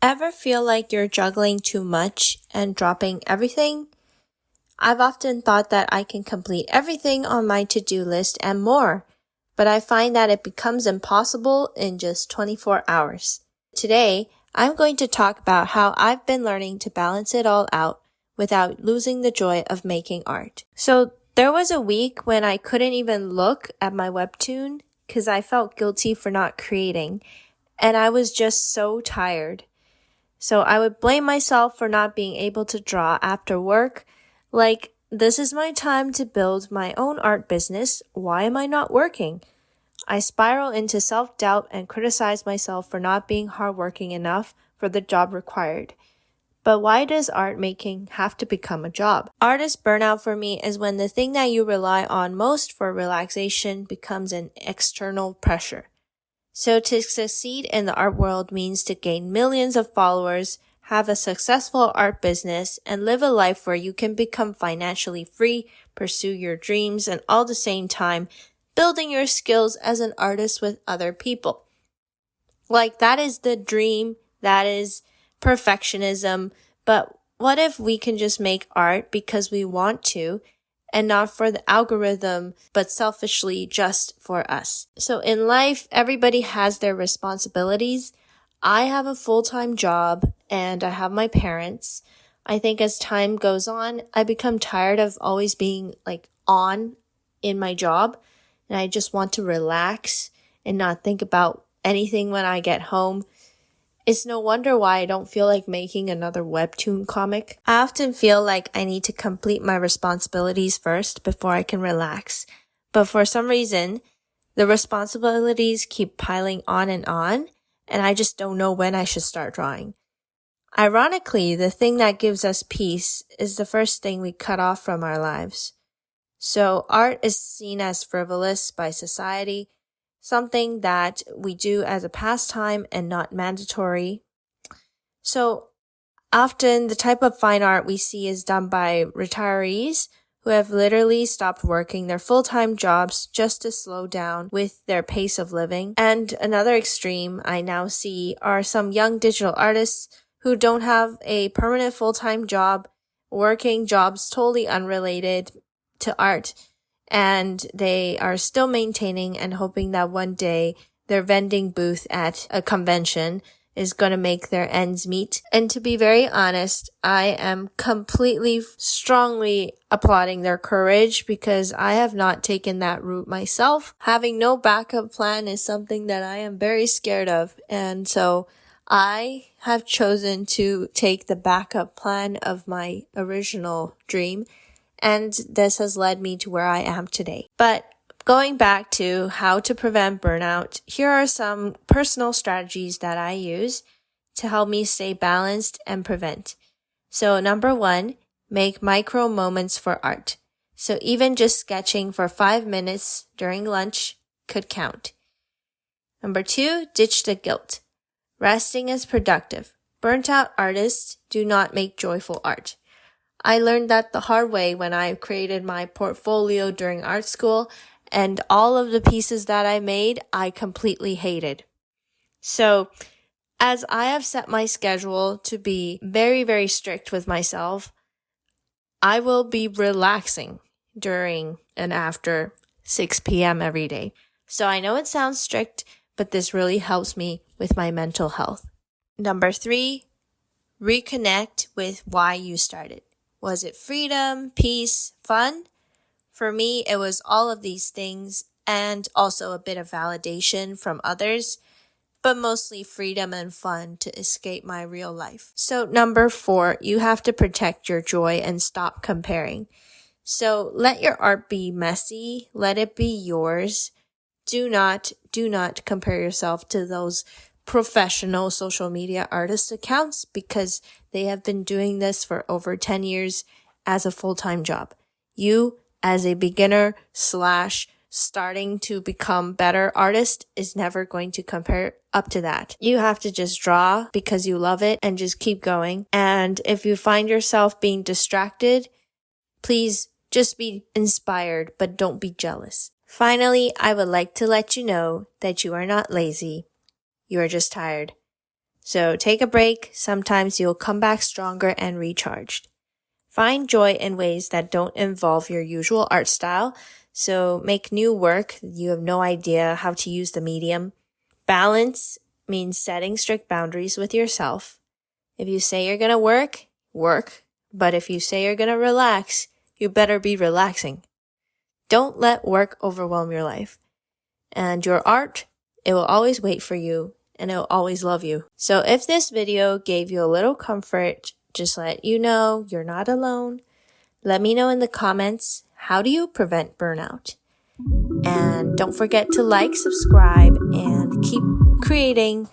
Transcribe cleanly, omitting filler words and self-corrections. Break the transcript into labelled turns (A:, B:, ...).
A: Ever feel like you're juggling too much and dropping everything? I've often thought that I can complete everything on my to-do list and more, but I find that it becomes impossible in just 24 hours. Today, I'm going to talk about how I've been learning to balance it all out without losing the joy of making art. So there was a week when I couldn't even look at my webtoon because I felt guilty for not creating, and I was just so tired. So I would blame myself for not being able to draw after work. Like, this is my time to build my own art business. Why am I not working? I spiral into self-doubt and criticize myself for not being hardworking enough for the job required. But why does art making have to become a job? Artist burnout for me is when the thing that you rely on most for relaxation becomes an external pressure. So to succeed in the art world means to gain millions of followers, have a successful art business, and live a life where you can become financially free, pursue your dreams, and all at the same time, building your skills as an artist with other people. Like, that is the dream, that is perfectionism, but what if we can just make art because we want to, and not for the algorithm, but selfishly just for us? So in life, everybody has their responsibilities. I have a full-time job and I have my parents. I think as time goes on, I become tired of always being on in my job, and I just want to relax and not think about anything when I get home. It's no wonder why I don't feel like making another webtoon comic. I often feel like I need to complete my responsibilities first before I can relax. But for some reason, the responsibilities keep piling on, and I just don't know when I should start drawing. Ironically, the thing that gives us peace is the first thing we cut off from our lives. So art is seen as frivolous by society, something that we do as a pastime and not mandatory. So often the type of fine art we see is done by retirees who have literally stopped working their full-time jobs just to slow down with their pace of living. And another extreme I now see are some young digital artists who don't have a permanent full-time job, working jobs totally unrelated to art, and they are still maintaining and hoping that one day their vending booth at a convention is going to make their ends meet. And to be very honest, I am completely, strongly applauding their courage because I have not taken that route myself. Having no backup plan is something that I am very scared of. And so I have chosen to take the backup plan of my original dream, and this has led me to where I am today. But going back to how to prevent burnout, here are some personal strategies that I use to help me stay balanced and prevent. So number 1, make micro moments for art. So even just sketching for 5 minutes during lunch could count. Number 2, ditch the guilt. Resting is productive. Burnt out artists do not make joyful art. I learned that the hard way when I created my portfolio during art school, and all of the pieces that I made, I completely hated. So, as I have set my schedule to be very, very strict with myself, I will be relaxing during and after 6 p.m. every day. So I know it sounds strict, but this really helps me with my mental health. Number 3, reconnect with why you started. Was it freedom, peace, fun? For me, it was all of these things and also a bit of validation from others, but mostly freedom and fun to escape my real life. So number 4, you have to protect your joy and stop comparing. So let your art be messy, let it be yours. Do not compare yourself to those professional social media artist accounts because they have been doing this for over 10 years as a full-time job. You, as a beginner / starting to become better artist, is never going to compare up to that. You have to just draw because you love it and just keep going. And if you find yourself being distracted, please just be inspired, but don't be jealous. Finally, I would like to let you know that you are not lazy. You are just tired. So take a break. Sometimes you'll come back stronger and recharged. Find joy in ways that don't involve your usual art style. So make new work. You have no idea how to use the medium. Balance means setting strict boundaries with yourself. If you say you're going to work, work. But if you say you're going to relax, you better be relaxing. Don't let work overwhelm your life. And your art, it will always wait for you and it will always love you. So if this video gave you a little comfort, just let you know you're not alone. Let me know in the comments, how do you prevent burnout? And don't forget to like, subscribe, and keep creating